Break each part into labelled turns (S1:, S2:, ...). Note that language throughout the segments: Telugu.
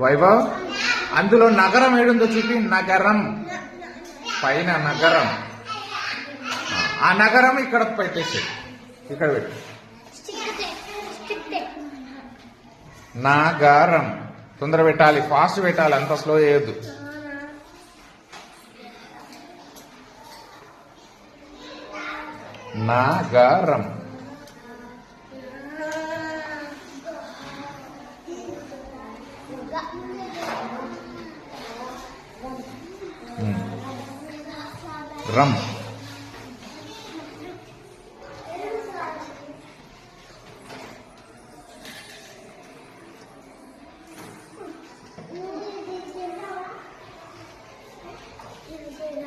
S1: వైభవ్ అందులో నగరం ఏడుందో చూపి. నగరం పైన నగరం. ఆ నగరం ఇక్కడ పెట్టేసి ఇక్కడ పెట్టు. నగరం తొందర పెట్టాలి, ఫాస్ట్ పెట్టాలి, అంత స్లో చేయొద్దు. నగరం రమ్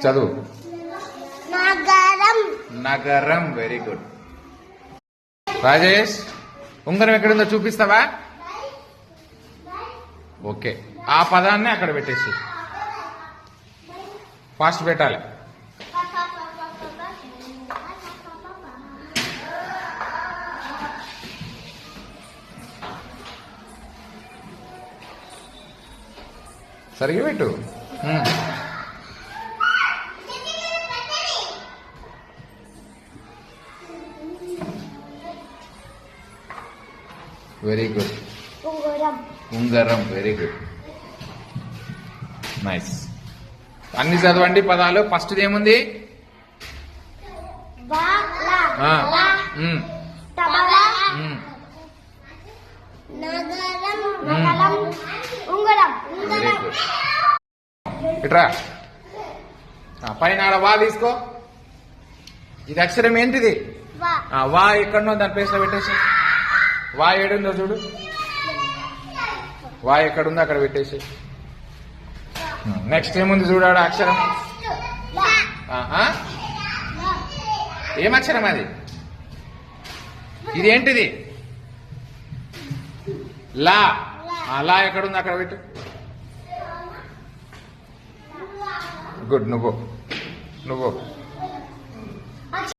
S1: చదువు.
S2: నగరం.
S1: నగరం. Very good. రాజేష్ ఉంగరం ఎక్కడుందో చూపిస్తావా? ఓకే, ఆ పదాన్ని అక్కడ పెట్టేసి ఫాస్ట్ పెట్టాలి. సరిగ్గా పెట్టు. Very good. ఉంగరం. Very good, nice. అన్ని చదవండి పదాలు. ఫస్ట్ ఏముంది? ఇట్రా పైన ఆడ వా తీసుకో. ఇది అక్షరం ఏంటిది? వా ఎక్కడున్నో దాని ప్లేస్ లో పెట్టేసి. వా ఏడుందో చూడు. వా ఎక్కడుందో అక్కడ పెట్టేసి. నెక్స్ట్ ఏముంది చూడాడు అక్షరం. ఏం అక్షరం అది? ఇది ఏంటిది? లా. లా ఎక్కడుంది అక్కడ పెట్టు. గుడ్. నువ్వు